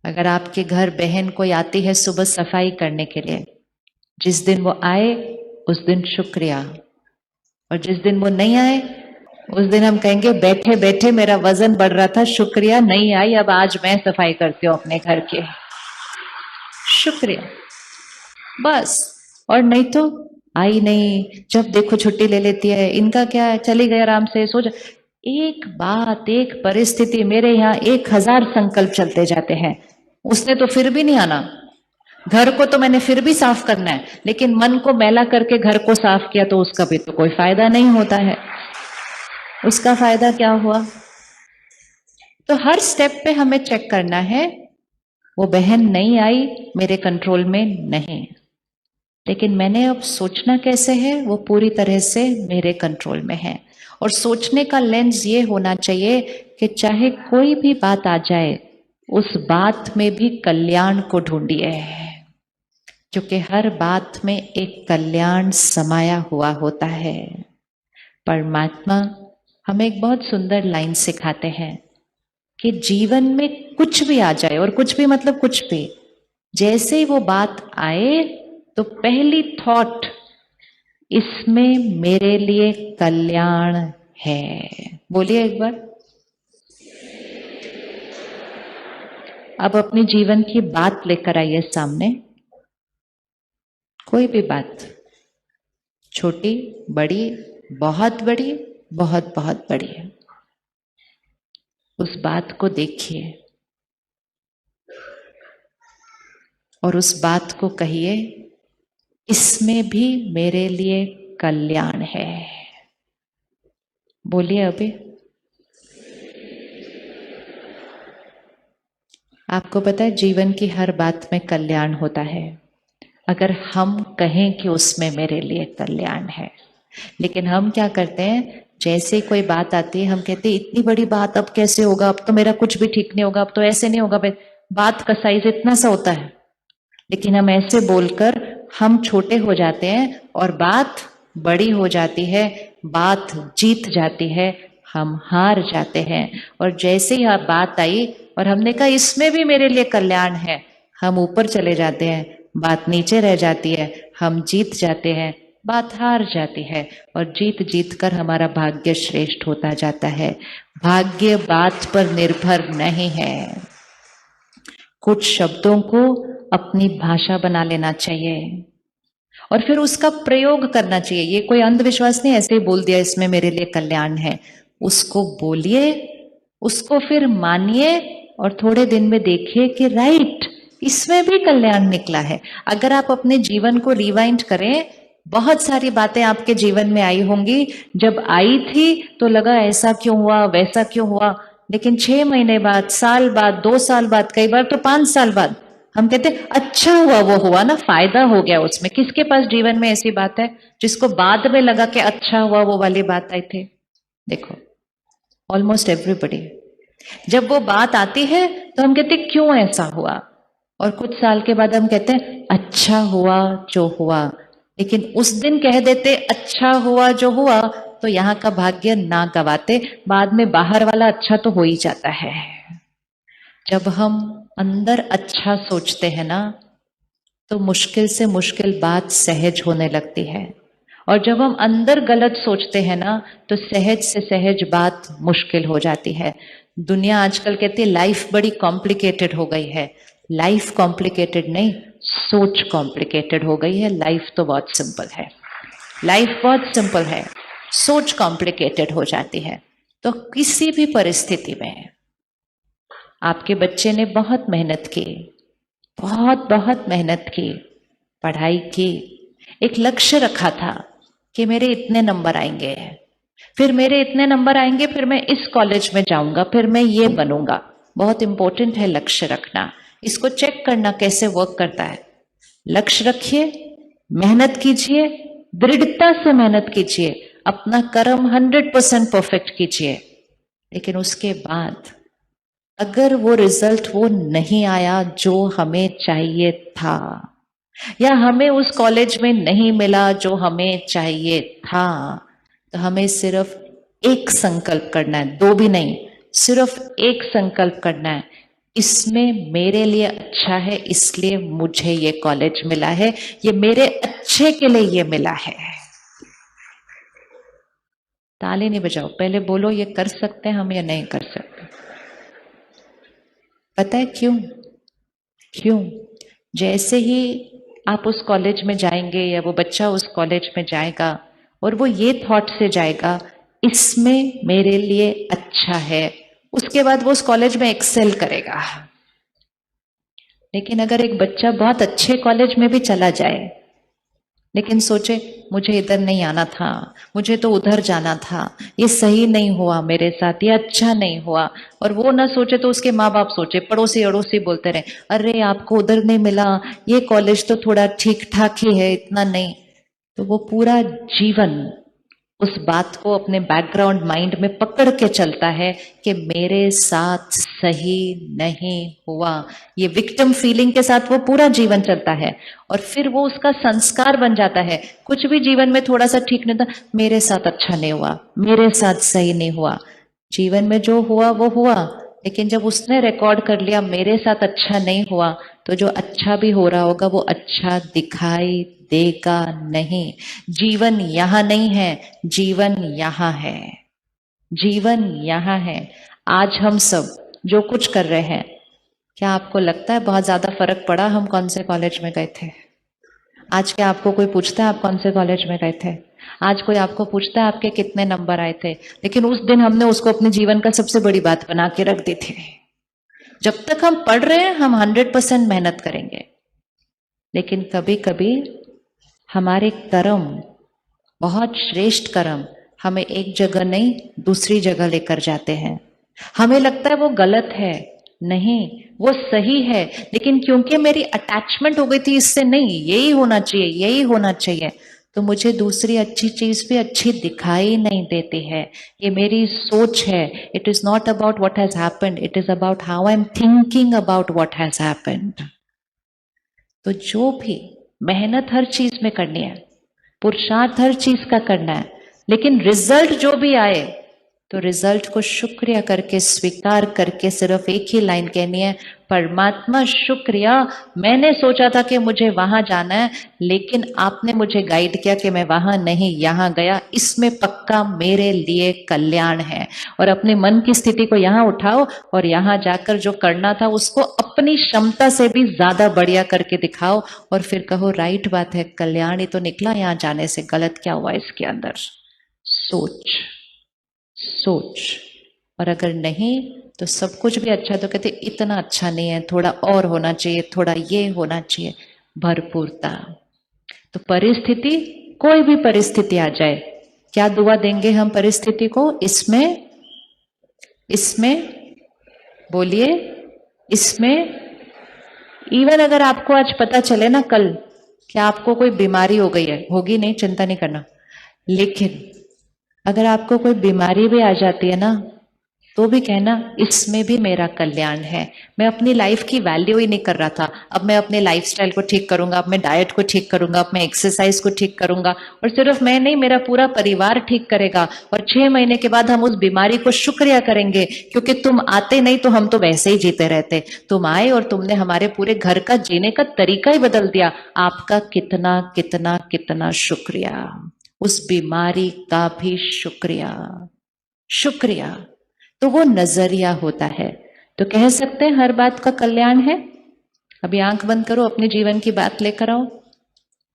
अगर आपके घर बहन कोई आती है सुबह सफाई करने के लिए, जिस दिन वो आए उस दिन शुक्रिया, और जिस दिन वो नहीं आए उस दिन हम कहेंगे बैठे बैठे मेरा वजन बढ़ रहा था, शुक्रिया नहीं आई, अब आज मैं सफाई करती हूँ अपने घर के, शुक्रिया बस। और नहीं तो आई नहीं, जब देखो छुट्टी ले लेती है, इनका क्या है, चली गई आराम से सो जा। एक बात, एक परिस्थिति, मेरे यहाँ 1000 संकल्प चलते जाते हैं। उसने तो फिर भी नहीं आना, घर को तो मैंने फिर भी साफ करना है, लेकिन मन को मैला करके घर को साफ किया तो उसका भी तो कोई फायदा नहीं होता है। उसका फायदा क्या हुआ? तो हर स्टेप पे हमें चेक करना है, वो बहन नहीं आई मेरे कंट्रोल में नहीं, लेकिन मैंने अब सोचना कैसे है वो पूरी तरह से मेरे कंट्रोल में है। और सोचने का लेंस ये होना चाहिए कि चाहे कोई भी बात आ जाए, उस बात में भी कल्याण को ढूंढिए, क्योंकि हर बात में एक कल्याण समाया हुआ होता है। परमात्मा हमें एक बहुत सुंदर लाइन सिखाते हैं कि जीवन में कुछ भी आ जाए, और कुछ भी मतलब कुछ भी, जैसे ही वो बात आए तो पहली थॉट, इसमें मेरे लिए कल्याण है। बोलिए एक बार। अब अपनी जीवन की बात लेकर आइए सामने, कोई भी बात, छोटी बड़ी, बहुत बड़ी, बहुत बहुत बड़ी है, उस बात को देखिए और उस बात को कहिए, इसमें भी मेरे लिए कल्याण है। बोलिए अभी। आपको पता है जीवन की हर बात में कल्याण होता है, अगर हम कहें कि उसमें मेरे लिए कल्याण है। लेकिन हम क्या करते हैं, जैसे कोई बात आती है हम कहते हैं इतनी बड़ी बात अब कैसे होगा, अब तो मेरा कुछ भी ठीक नहीं होगा, अब तो ऐसे नहीं होगा। बात का साइज इतना सा होता है, लेकिन हम ऐसे बोलकर हम छोटे हो जाते हैं और बात बड़ी हो जाती है, बात जीत जाती है, हम हार जाते हैं। और जैसे ही बात आई और हमने कहा इसमें भी मेरे लिए कल्याण है, हम ऊपर चले जाते हैं, बात नीचे रह जाती है, हम जीत जाते हैं, बात हार जाती है, और जीत जीत कर हमारा भाग्य श्रेष्ठ होता जाता है। भाग्य बात पर निर्भर नहीं है। कुछ शब्दों को अपनी भाषा बना लेना चाहिए और फिर उसका प्रयोग करना चाहिए। ये कोई अंधविश्वास नहीं, ऐसे ही बोल दिया इसमें मेरे लिए कल्याण है। उसको बोलिए, उसको फिर मानिए, और थोड़े दिन में देखिए कि राइट, इसमें भी कल्याण निकला है। अगर आप अपने जीवन को रिवाइंड करें, बहुत सारी बातें आपके जीवन में आई होंगी, जब आई थी तो लगा ऐसा क्यों हुआ, वैसा क्यों हुआ, लेकिन 6 महीने बाद, साल बाद, 2 साल बाद, कई बार तो 5 साल बाद हम कहते अच्छा हुआ वो हुआ ना, फायदा हो गया उसमें। किसके पास जीवन में ऐसी बात है जिसको बाद में लगा कि अच्छा हुआ वो वाली बात आई थी? देखो, ऑलमोस्ट एवरीबडी। जब वो बात आती है तो हम कहते क्यों ऐसा हुआ, और कुछ साल के बाद हम कहते हैं अच्छा हुआ जो हुआ। लेकिन उस दिन कह देते अच्छा हुआ जो हुआ तो यहाँ का भाग्य ना गवाते, बाद में बाहर वाला अच्छा तो हो ही जाता है। जब हम अंदर अच्छा सोचते हैं ना, तो मुश्किल से मुश्किल बात सहज होने लगती है, और जब हम अंदर गलत सोचते हैं ना, तो सहज से सहज बात मुश्किल हो जाती है। दुनिया आजकल कहती है लाइफ बड़ी कॉम्प्लिकेटेड हो गई है। लाइफ कॉम्प्लिकेटेड नहीं, सोच कॉम्प्लिकेटेड हो गई है। लाइफ तो बहुत सिंपल है, लाइफ बहुत सिंपल है, सोच कॉम्प्लिकेटेड हो जाती है। तो किसी भी परिस्थिति में आपके बच्चे ने बहुत मेहनत की, बहुत बहुत मेहनत की, पढ़ाई की, एक लक्ष्य रखा था कि मेरे इतने नंबर आएंगे, फिर मेरे इतने नंबर आएंगे, फिर मैं इस कॉलेज में जाऊंगा, फिर मैं ये बनूंगा। बहुत इंपॉर्टेंट है लक्ष्य रखना। इसको चेक करना कैसे वर्क करता है। लक्ष्य रखिए, मेहनत कीजिए, दृढ़ता से मेहनत कीजिए, अपना कर्म 100% परफेक्ट कीजिए। लेकिन उसके बाद अगर वो रिजल्ट वो नहीं आया जो हमें चाहिए था, या हमें उस कॉलेज में नहीं मिला जो हमें चाहिए था, तो हमें सिर्फ एक संकल्प करना है, 2 भी नहीं, सिर्फ एक संकल्प करना है इसमें मेरे लिए अच्छा है, इसलिए मुझे ये कॉलेज मिला है, ये मेरे अच्छे के लिए ये मिला है। ताली नहीं बजाओ, पहले बोलो ये कर सकते हैं हम या नहीं कर सकते। पता है क्यों? क्यों? जैसे ही आप उस कॉलेज में जाएंगे या वो बच्चा उस कॉलेज में जाएगा और वो ये थॉट से जाएगा इसमें मेरे लिए अच्छा है, उसके बाद वो उस कॉलेज में एक्सेल करेगा। लेकिन अगर एक बच्चा बहुत अच्छे कॉलेज में भी चला जाए लेकिन सोचे मुझे इधर नहीं आना था, मुझे तो उधर जाना था, ये सही नहीं हुआ मेरे साथ, ये अच्छा नहीं हुआ, और वो ना सोचे तो उसके माँ बाप सोचे, पड़ोसी अड़ोसी बोलते रहे अरे आपको उधर नहीं मिला, ये कॉलेज तो थोड़ा ठीक ठाक ही है, इतना नहीं। तो वो पूरा जीवन उस बात को अपने बैकग्राउंड माइंड में पकड़ के चलता है कि मेरे साथ सही नहीं हुआ। ये विक्टिम फीलिंग के साथ वो पूरा जीवन चलता है और फिर वो उसका संस्कार बन जाता है। कुछ भी जीवन में थोड़ा सा ठीक नहीं था, मेरे साथ अच्छा नहीं हुआ, मेरे साथ सही नहीं हुआ। जीवन में जो हुआ वो हुआ, लेकिन जब उसने रिकॉर्ड कर लिया मेरे साथ अच्छा नहीं हुआ, तो जो अच्छा भी हो रहा होगा वो अच्छा दिखाई देगा नहीं। जीवन यहां नहीं है, जीवन यहां है। जीवन यहां है। आज हम सब जो कुछ कर रहे हैं, क्या आपको लगता है बहुत ज्यादा फर्क पड़ा हम कौन से कॉलेज में गए थे? आज क्या आपको कोई पूछता है आप कौन से कॉलेज में गए थे? आज कोई आपको पूछता है आपके कितने नंबर आए थे? लेकिन उस दिन हमने उसको अपने जीवन का सबसे बड़ी बात बना के रख दी थी। जब तक हम पढ़ रहे हैं हम 100% मेहनत करेंगे, लेकिन कभी कभी हमारे कर्म, बहुत श्रेष्ठ कर्म, हमें एक जगह नहीं दूसरी जगह लेकर जाते हैं। हमें लगता है वो गलत है, नहीं वो सही है, लेकिन क्योंकि मेरी अटैचमेंट हो गई थी इससे, नहीं यही होना चाहिए, यही होना चाहिए, तो मुझे दूसरी अच्छी चीज भी अच्छी दिखाई नहीं देती है। ये मेरी सोच है। It is not about what has happened, it is about how I am thinking about what has happened. तो जो भी मेहनत हर चीज में करनी है, पुरुषार्थ हर चीज का करना है, लेकिन रिजल्ट जो भी आए तो रिजल्ट को शुक्रिया करके स्वीकार करके सिर्फ एक ही लाइन कहनी है, परमात्मा शुक्रिया, मैंने सोचा था कि मुझे वहां जाना है, लेकिन आपने मुझे गाइड किया कि मैं वहां नहीं यहां गया, इसमें पक्का मेरे लिए कल्याण है। और अपने मन की स्थिति को यहां उठाओ और यहां जाकर जो करना था उसको अपनी क्षमता से भी ज्यादा बढ़िया करके दिखाओ और फिर कहो राइट बात है, कल्याण ही तो निकला यहां जाने से, गलत क्या हुआ इसके अंदर। सोच, सोच। और अगर नहीं तो सब कुछ भी अच्छा तो कहते इतना अच्छा नहीं है, थोड़ा और होना चाहिए, थोड़ा ये होना चाहिए, भरपूरता। तो परिस्थिति, कोई भी परिस्थिति आ जाए, क्या दुआ देंगे हम परिस्थिति को? इसमें, इसमें बोलिए, इसमें। इवन अगर आपको आज पता चले ना कल कि आपको कोई बीमारी हो गई है, होगी नहीं चिंता नहीं करना, लेकिन अगर आपको कोई बीमारी भी आ जाती है ना, तो भी कहना इसमें भी मेरा कल्याण है। मैं अपनी लाइफ की वैल्यू ही नहीं कर रहा था, अब मैं अपने लाइफस्टाइल को ठीक करूंगा, अब मैं डाइट को ठीक करूंगा, अब मैं एक्सरसाइज को ठीक करूंगा, और सिर्फ मैं नहीं मेरा पूरा परिवार ठीक करेगा। और 6 महीने के बाद हम उस बीमारी को शुक्रिया करेंगे, क्योंकि तुम आते नहीं तो हम तो वैसे ही जीते रहते, तुम आए और तुमने हमारे पूरे घर का जीने का तरीका ही बदल दिया। आपका कितना कितना कितना शुक्रिया। उस बीमारी का भी शुक्रिया, शुक्रिया। तो वो नजरिया होता है। तो कह सकते हैं हर बात का कल्याण है। अभी आंख बंद करो, अपने जीवन की बात लेकर आओ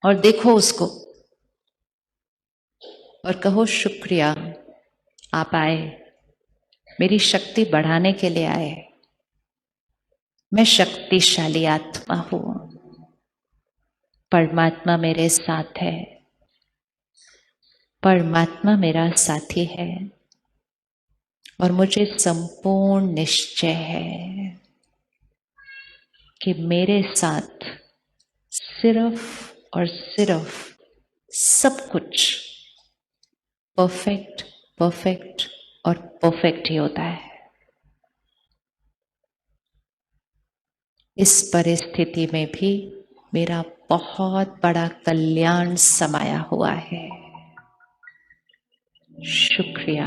और देखो उसको और कहो शुक्रिया, आप आए, मेरी शक्ति बढ़ाने के लिए आए, मैं शक्तिशाली आत्मा हूं, परमात्मा मेरे साथ है, परमात्मा मेरा साथी है और मुझे संपूर्ण निश्चय है कि मेरे साथ सिर्फ और सिर्फ सब कुछ परफेक्ट, परफेक्ट और परफेक्ट ही होता है। इस परिस्थिति में भी मेरा बहुत बड़ा कल्याण समाया हुआ है। शुक्रिया।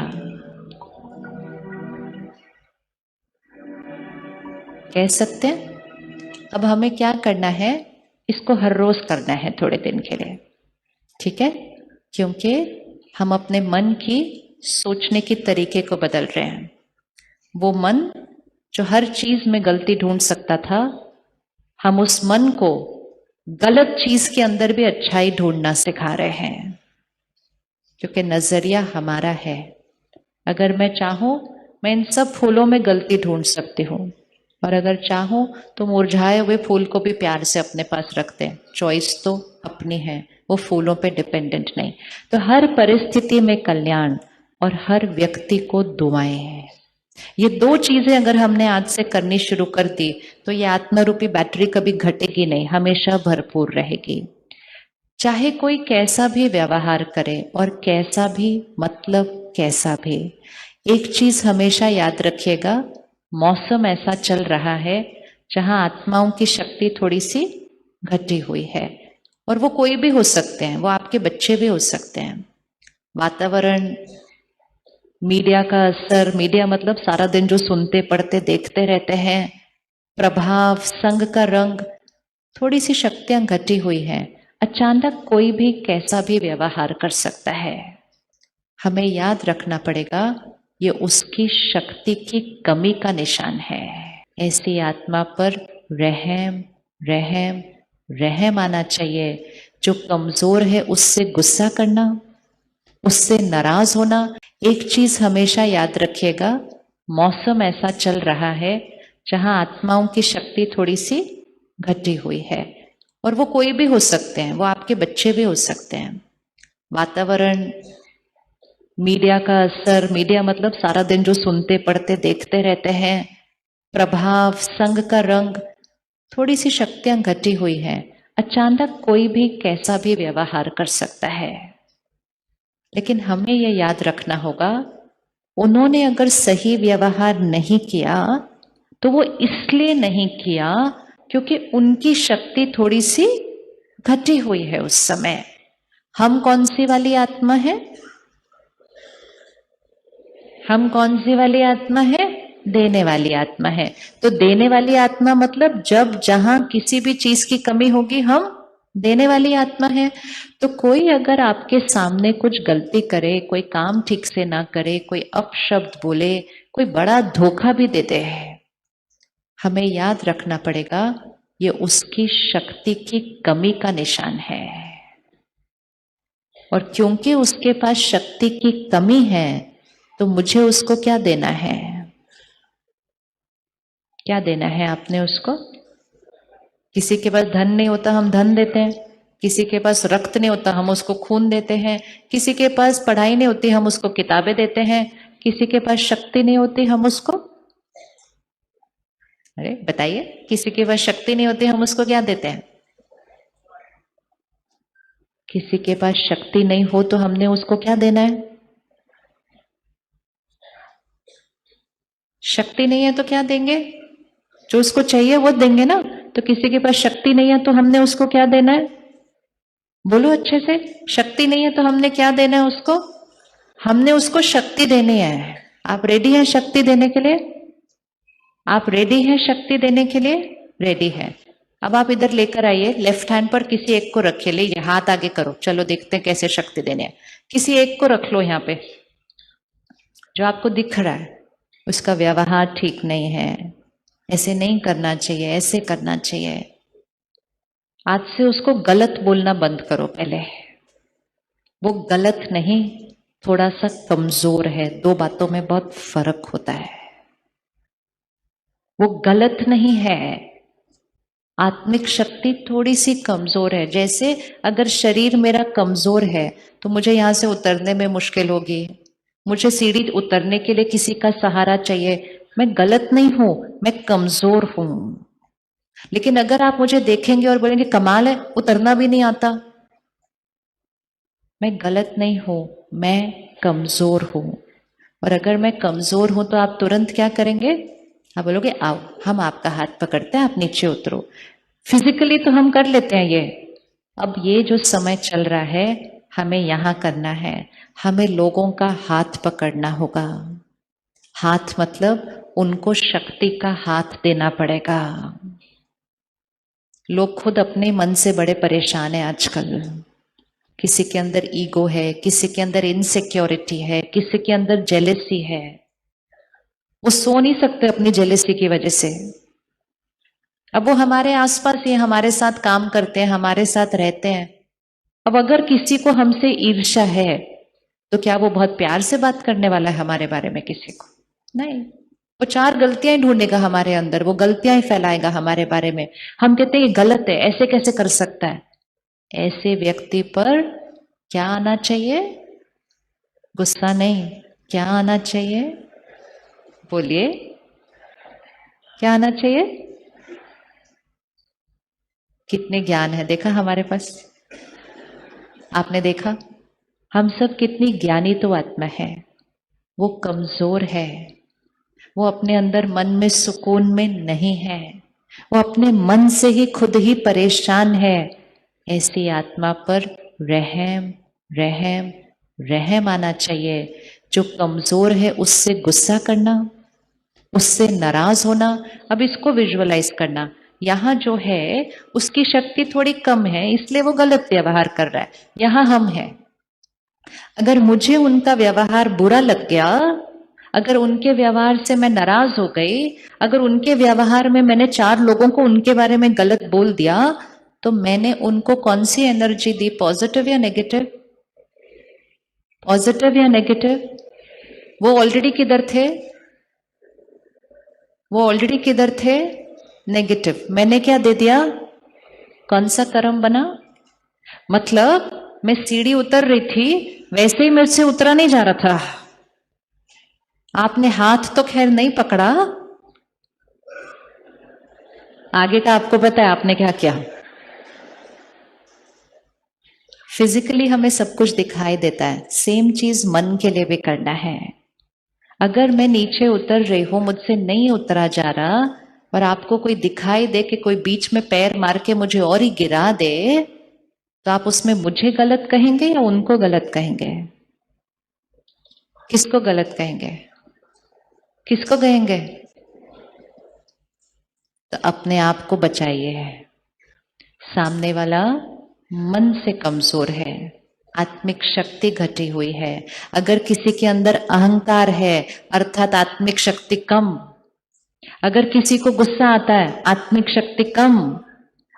कह सकते हैं। अब हमें क्या करना है, इसको हर रोज करना है थोड़े दिन के लिए, ठीक है? क्योंकि हम अपने मन की सोचने के तरीके को बदल रहे हैं। वो मन जो हर चीज में गलती ढूंढ सकता था, हम उस मन को गलत चीज के अंदर भी अच्छाई ढूंढना सिखा रहे हैं, क्योंकि नजरिया हमारा है। अगर मैं चाहूं, मैं इन सब फूलों में गलती ढूंढ सकती हूँ, और अगर चाहूं तो मुरझाए हुए फूल को भी प्यार से अपने पास रखते हैं। चॉइस तो अपनी है, वो फूलों पे डिपेंडेंट नहीं। तो हर परिस्थिति में कल्याण और हर व्यक्ति को दुआएं हैं। ये दो चीजें अगर हमने आज से करनी शुरू कर दी तो ये आत्मरूपी बैटरी कभी घटेगी नहीं, हमेशा भरपूर रहेगी। चाहे कोई कैसा भी व्यवहार करे और कैसा भी, मतलब कैसा भी, एक चीज हमेशा याद रखिएगा, मौसम ऐसा चल रहा है जहां आत्माओं की शक्ति थोड़ी सी घटी हुई है, और वो कोई भी हो सकते हैं, वो आपके बच्चे भी हो सकते हैं। वातावरण, मीडिया का असर, मीडिया मतलब सारा दिन जो सुनते पढ़ते देखते रहते हैं, प्रभाव, संग का रंग, थोड़ी सी शक्तियां घटी हुई हैं। अचानक कोई भी कैसा भी व्यवहार कर सकता है। हमें याद रखना पड़ेगा ये उसकी शक्ति की कमी का निशान है। ऐसी आत्मा पर रहम रहम रहम आना चाहिए। जो कमजोर है उससे गुस्सा करना, उससे नाराज होना। एक चीज हमेशा याद रखिएगा, मौसम ऐसा चल रहा है जहां आत्माओं की शक्ति थोड़ी सी घटी हुई है, और वो कोई भी हो सकते हैं, वो आपके बच्चे भी हो सकते हैं। वातावरण, मीडिया का असर, मीडिया मतलब सारा दिन जो सुनते पढ़ते देखते रहते हैं, प्रभाव, संग का रंग, थोड़ी सी शक्तियां घटी हुई हैं। अचानक कोई भी कैसा भी व्यवहार कर सकता है, लेकिन हमें यह याद रखना होगा, उन्होंने अगर सही व्यवहार नहीं किया तो वो इसलिए नहीं किया क्योंकि उनकी शक्ति थोड़ी सी घटी हुई है उस समय। हम कौन सी वाली आत्मा है? हम कौन सी वाली आत्मा है? देने वाली आत्मा है। तो देने वाली आत्मा मतलब जब जहां किसी भी चीज की कमी होगी, हम देने वाली आत्मा है। तो कोई अगर आपके सामने कुछ गलती करे, कोई काम ठीक से ना करे, कोई अपशब्द बोले, कोई बड़ा धोखा भी दे दे, हमें याद रखना पड़ेगा ये उसकी शक्ति की कमी का निशान है। और क्योंकि उसके पास शक्ति की कमी है तो मुझे उसको क्या देना है? क्या देना है आपने उसको? किसी के पास धन नहीं होता, हम धन देते हैं। किसी के पास रक्त नहीं होता, हम उसको खून देते हैं। किसी के पास पढ़ाई नहीं होती, हम उसको किताबें देते हैं। किसी के पास शक्ति नहीं होती, हम उसको, अरे बताइए, किसी के पास शक्ति नहीं होती, हम उसको क्या देते हैं? किसी के पास शक्ति नहीं हो तो हमने उसको क्या देना है? शक्ति नहीं है तो क्या देंगे? जो उसको चाहिए वो देंगे ना। तो किसी के पास शक्ति नहीं है तो हमने उसको क्या देना है? बोलो अच्छे से, शक्ति नहीं है तो हमने क्या देना है उसको? हमने उसको शक्ति देनी है। आप रेडी हैं शक्ति देने के लिए? आप रेडी हैं शक्ति देने के लिए? रेडी है। अब आप इधर लेकर आइए, लेफ्ट हैंड पर किसी एक को रखिए, लीजिए हाथ आगे करो, चलो देखते हैं कैसे शक्ति देने हैं। किसी एक को रख लो यहाँ पे, जो आपको दिख रहा है उसका व्यवहार ठीक नहीं है, ऐसे नहीं करना चाहिए, ऐसे करना चाहिए। आज से उसको गलत बोलना बंद करो पहले। वो गलत नहीं, थोड़ा सा कमजोर है। दो बातों में बहुत फर्क होता है। वो गलत नहीं है, आत्मिक शक्ति थोड़ी सी कमजोर है। जैसे अगर शरीर मेरा कमजोर है तो मुझे यहां से उतरने में मुश्किल होगी, मुझे सीढ़ी उतरने के लिए किसी का सहारा चाहिए। मैं गलत नहीं हूं, मैं कमजोर हूं। लेकिन अगर आप मुझे देखेंगे और बोलेंगे कमाल है, उतरना भी नहीं आता, मैं गलत नहीं हूं, मैं कमजोर हूं। और अगर मैं कमजोर हूं तो आप तुरंत क्या करेंगे? आप बोलोगे आओ, हम आपका हाथ पकड़ते हैं, आप नीचे उतरो। फिजिकली तो हम कर लेते हैं ये। अब ये जो समय चल रहा है, हमें यहां करना है। हमें लोगों का हाथ पकड़ना होगा। हाथ मतलब उनको शक्ति का हाथ देना पड़ेगा। लोग खुद अपने मन से बड़े परेशान हैं आजकल। किसी के अंदर ईगो है, किसी के अंदर इनसिक्योरिटी है, किसी के अंदर जेलेसी है। वो सो नहीं सकते अपनी जेलेसी की वजह से। अब वो हमारे आसपास ही हमारे साथ काम करते हैं, हमारे साथ रहते हैं। अब अगर किसी को हमसे ईर्ष्या है तो क्या वो बहुत प्यार से बात करने वाला है हमारे बारे में किसी को? नहीं, वो चार गलतियां ही ढूंढेगा हमारे अंदर, वो गलतियां ही फैलाएगा हमारे बारे में। हम कहते हैं ये गलत है, ऐसे कैसे कर सकता है। ऐसे व्यक्ति पर क्या आना चाहिए? गुस्सा नहीं, क्या आना चाहिए? बोलिए, क्या आना चाहिए? कितने ज्ञान है देखा हमारे पास? आपने देखा हम सब कितनी ज्ञानी तो आत्मा है, वो कमजोर है, वो अपने अंदर मन में सुकून में नहीं है, वो अपने मन से ही खुद ही परेशान है। ऐसी आत्मा पर रहम रहम रहम आना चाहिए। जो कमजोर है उससे गुस्सा करना, उससे नाराज होना। अब इसको विजुअलाइज करना, यहां जो है उसकी शक्ति थोड़ी कम है इसलिए वो गलत व्यवहार कर रहा है। यहां हम हैं, अगर मुझे उनका व्यवहार बुरा लग गया, अगर उनके व्यवहार से मैं नाराज हो गई, अगर उनके व्यवहार में मैंने चार लोगों को उनके बारे में गलत बोल दिया, तो मैंने उनको कौन सी एनर्जी दी? पॉजिटिव या नेगेटिव? पॉजिटिव या नेगेटिव? वो ऑलरेडी किधर थे? वो ऑलरेडी किधर थे? नेगेटिव। मैंने क्या दे दिया? कौन सा कर्म बना? मतलब मैं सीढ़ी उतर रही थी, वैसे ही मेरे से उतरा नहीं जा रहा था। आपने हाथ तो खैर नहीं पकड़ा, आगे का आपको पता है आपने क्या किया। फिजिकली हमें सब कुछ दिखाई देता है, सेम चीज मन के लिए भी करना है। अगर मैं नीचे उतर रही हूं, मुझसे नहीं उतरा जा रहा, और आपको कोई दिखाई दे कि कोई बीच में पैर मार के मुझे और ही गिरा दे, तो आप उसमें मुझे गलत कहेंगे या उनको गलत कहेंगे? किसको गलत कहेंगे? किसको कहेंगे? तो अपने आप को बचाइए। सामने वाला मन से कमजोर है, आत्मिक शक्ति घटी हुई है। अगर किसी के अंदर अहंकार है अर्थात आत्मिक शक्ति कम। अगर किसी को गुस्सा आता है, आत्मिक शक्ति कम।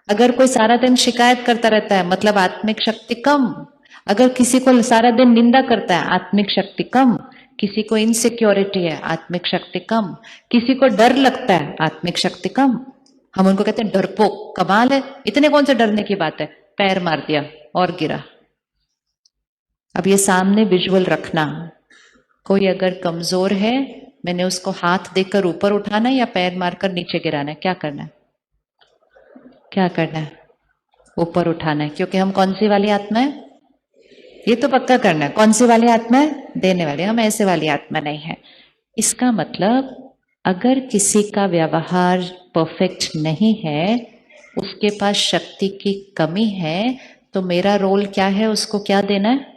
अगर कोई सारा दिन शिकायत करता रहता है, मतलब आत्मिक शक्ति कम। अगर किसी को सारा दिन निंदा करता है, आत्मिक शक्ति कम। किसी को इनसिक्योरिटी है, आत्मिक शक्ति कम। किसी को डर लगता है, आत्मिक शक्ति कम। हम उनको कहते हैं डरपोक, कमाल है, इतने कौन से डरने की बात है, पैर मार दिया और गिरा। अब ये सामने विजुअल रखना, कोई अगर कमजोर है, मैंने उसको हाथ देकर ऊपर उठाना है या पैर मारकर नीचे गिराना है? क्या करना है? क्या करना है? ऊपर उठाना है, क्योंकि हम कौन सी वाली आत्मा है? ये तो पक्का करना है। कौन सी वाली आत्मा है? देने वाली। हम ऐसे वाली आत्मा नहीं है। इसका मतलब अगर किसी का व्यवहार परफेक्ट नहीं है, उसके पास शक्ति की कमी है, तो मेरा रोल क्या है? उसको क्या देना है?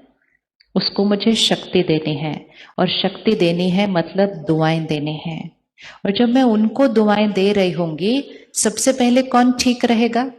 उसको मुझे शक्ति देनी है। और शक्ति देनी है मतलब दुआएं देनी है। और जब मैं उनको दुआएं दे रही होंगी, सबसे पहले कौन ठीक रहेगा?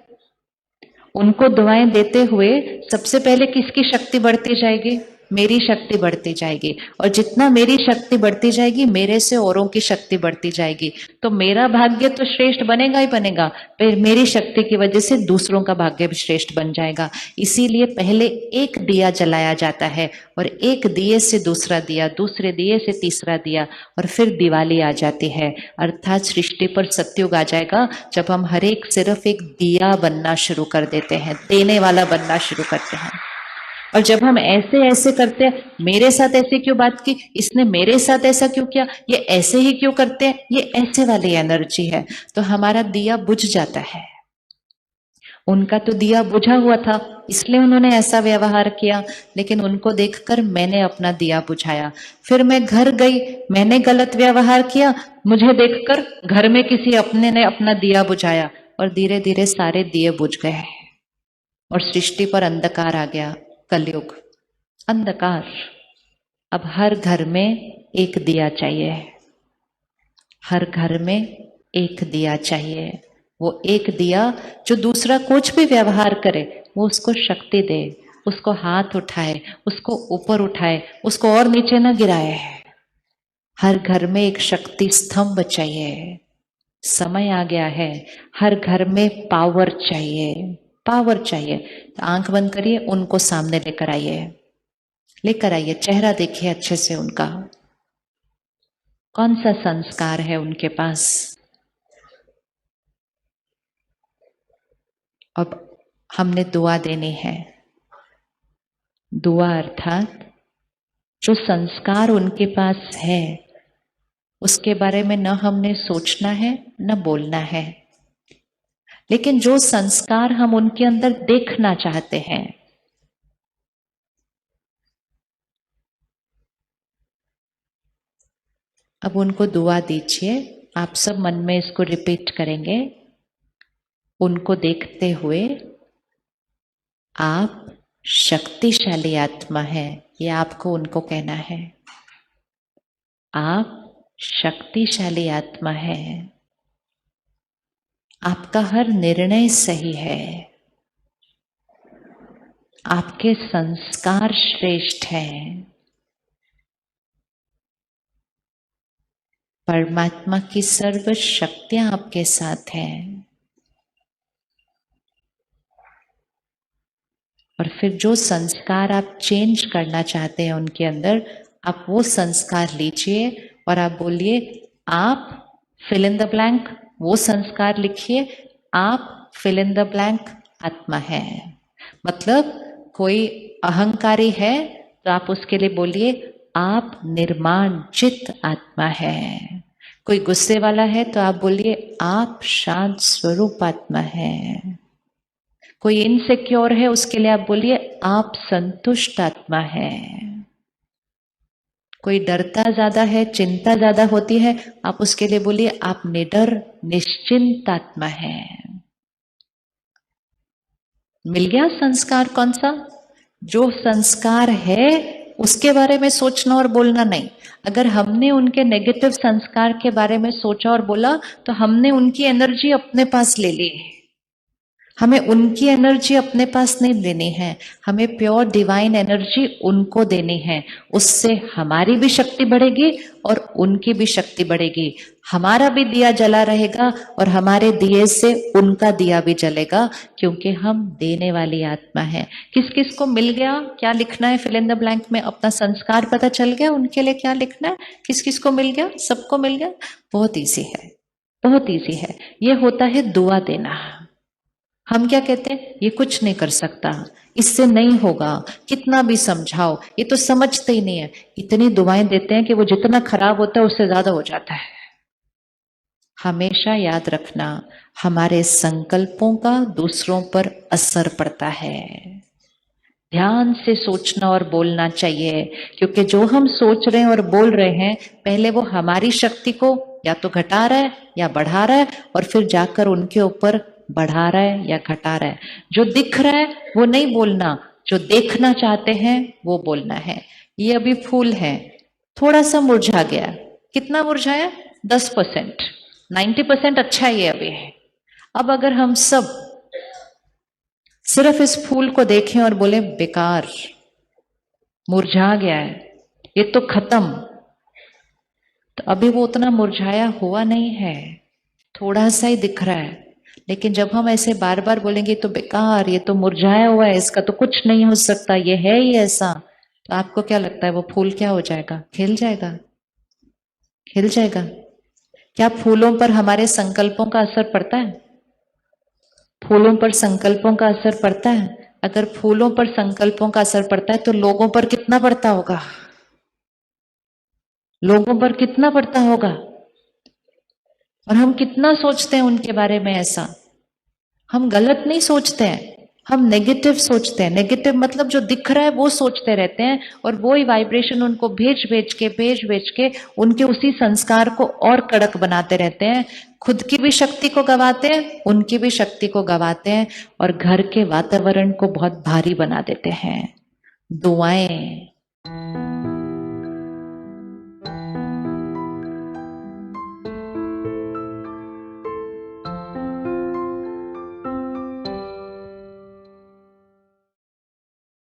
उनको दुआएं देते हुए सबसे पहले किसकी शक्ति बढ़ती जाएगी? मेरी शक्ति बढ़ती जाएगी। और जितना मेरी शक्ति बढ़ती जाएगी, मेरे से औरों की शक्ति बढ़ती जाएगी। तो मेरा भाग्य तो श्रेष्ठ बनेगा ही बनेगा, फिर मेरी शक्ति की वजह से दूसरों का भाग्य भी श्रेष्ठ बन जाएगा। इसीलिए पहले एक दिया जलाया जाता है, और एक दिए से दूसरा दिया, दूसरे दिए से तीसरा दिया, और फिर दिवाली आ जाती है। अर्थात सृष्टि पर सत्युग आ जाएगा, जब हम हर एक सिर्फ एक दिया बनना शुरू कर देते हैं, देने वाला बनना शुरू करते हैं। और जब हम ऐसे ऐसे करते हैं, मेरे साथ ऐसे क्यों बात की, इसने मेरे साथ ऐसा क्यों किया, ये ऐसे ही क्यों करते हैं, ये ऐसे वाली एनर्जी है, तो हमारा दिया बुझ जाता है। उनका तो दिया बुझा हुआ था, इसलिए उन्होंने ऐसा व्यवहार किया, लेकिन उनको देखकर मैंने अपना दिया बुझाया। फिर मैं घर गई, मैंने गलत व्यवहार किया, मुझे देखकर घर में किसी अपने ने अपना दिया बुझाया, और धीरे धीरे सारे दिए बुझ गए, और सृष्टि पर अंधकार आ गया। कलयुग, अंधकार। अब हर घर में एक दिया चाहिए। हर घर में एक दिया चाहिए। वो एक दिया जो दूसरा कुछ भी व्यवहार करे वो उसको शक्ति दे, उसको हाथ उठाए, उसको ऊपर उठाए, उसको और नीचे न गिराए। हर घर में एक शक्ति स्तंभ चाहिए। समय आ गया है, हर घर में पावर चाहिए, पावर चाहिए। तो आंख बंद करिए, उनको सामने लेकर आइए, लेकर आइए, चेहरा देखिए अच्छे से उनका। कौन सा संस्कार है उनके पास? अब हमने दुआ देनी है। दुआ अर्थात जो संस्कार उनके पास है उसके बारे में न हमने सोचना है न बोलना है, लेकिन जो संस्कार हम उनके अंदर देखना चाहते हैं, अब उनको दुआ दीजिए। आप सब मन में इसको रिपीट करेंगे, उनको देखते हुए। आप शक्तिशाली आत्मा है, ये आपको उनको कहना है। आप शक्तिशाली आत्मा है, आपका हर निर्णय सही है, आपके संस्कार श्रेष्ठ हैं। परमात्मा की सर्व शक्तियां आपके साथ हैं। और फिर जो संस्कार आप चेंज करना चाहते हैं उनके अंदर, आप वो संस्कार लीजिए और आप बोलिए, आप फिल इन द ब्लैंक, वो संस्कार लिखिए, आप फिल इन द ब्लैंक आत्मा है। मतलब कोई अहंकारी है तो आप उसके लिए बोलिए, आप निर्माण चित्त आत्मा है। कोई गुस्से वाला है तो आप बोलिए, आप शांत स्वरूप आत्मा है। कोई इनसिक्योर है उसके लिए आप बोलिए, आप संतुष्ट आत्मा है। कोई डरता ज्यादा है, चिंता ज्यादा होती है, आप उसके लिए बोलिए, आप निडर निश्चिंत आत्मा है। मिल गया संस्कार कौन सा? जो संस्कार है उसके बारे में सोचना और बोलना नहीं। अगर हमने उनके नेगेटिव संस्कार के बारे में सोचा और बोला तो हमने उनकी एनर्जी अपने पास ले ली। हमें उनकी एनर्जी अपने पास नहीं देनी है, हमें प्योर डिवाइन एनर्जी उनको देनी है। उससे हमारी भी शक्ति बढ़ेगी और उनकी भी शक्ति बढ़ेगी। हमारा भी दिया जला रहेगा और हमारे दिए से उनका दिया भी जलेगा, क्योंकि हम देने वाली आत्मा है। किस किस को मिल गया? क्या लिखना है फिल इन द ब्लैंक में? अपना संस्कार पता चल गया उनके लिए क्या लिखना है? किस किस को मिल गया? सबको मिल गया? बहुत ईजी है, बहुत ईजी है। ये होता है दुआ देना। हम क्या कहते हैं, ये कुछ नहीं कर सकता, इससे नहीं होगा, कितना भी समझाओ ये तो समझते ही नहीं है। इतनी दुआएं देते हैं कि वो जितना खराब होता है उससे ज्यादा हो जाता है। हमेशा याद रखना, हमारे संकल्पों का दूसरों पर असर पड़ता है। ध्यान से सोचना और बोलना चाहिए, क्योंकि जो हम सोच रहे हैं और बोल रहे हैं, पहले वो हमारी शक्ति को या तो घटा रहा है या बढ़ा रहा है, और फिर जाकर उनके ऊपर बढ़ा रहा है या घटा रहा है। जो दिख रहा है वो नहीं बोलना, जो देखना चाहते हैं वो बोलना है। ये अभी फूल है, थोड़ा सा मुरझा गया। कितना मुरझाया? 10%। 90% अच्छा ही है अभी। अब अगर हम सब सिर्फ इस फूल को देखें और बोले, बेकार, मुरझा गया है, ये तो खत्म, तो अभी वो उतना मुरझाया हुआ नहीं है, थोड़ा सा ही दिख रहा है। लेकिन जब हम ऐसे बार बार बोलेंगे तो बेकार, ये तो मुरझाया हुआ है, इसका तो कुछ नहीं हो सकता, ये है ही ऐसा, तो आपको क्या लगता है वो फूल क्या हो जाएगा? खिल जाएगा, खिल जाएगा। क्या फूलों पर हमारे संकल्पों का असर पड़ता है? फूलों पर संकल्पों का असर पड़ता है? अगर फूलों पर संकल्पों का असर पड़ता है तो लोगों पर कितना पड़ता होगा? लोगों पर कितना पड़ता होगा? और हम कितना सोचते हैं उनके बारे में ऐसा? हम गलत नहीं सोचते हैं, हम नेगेटिव सोचते हैं। नेगेटिव मतलब जो दिख रहा है वो सोचते रहते हैं, और वो ही वाइब्रेशन उनको भेज भेज के उनके उसी संस्कार को और कड़क बनाते रहते हैं। खुद की भी शक्ति को गवाते हैं, उनकी भी शक्ति को गवाते हैं, और घर के वातावरण को बहुत भारी बना देते हैं। दुआएं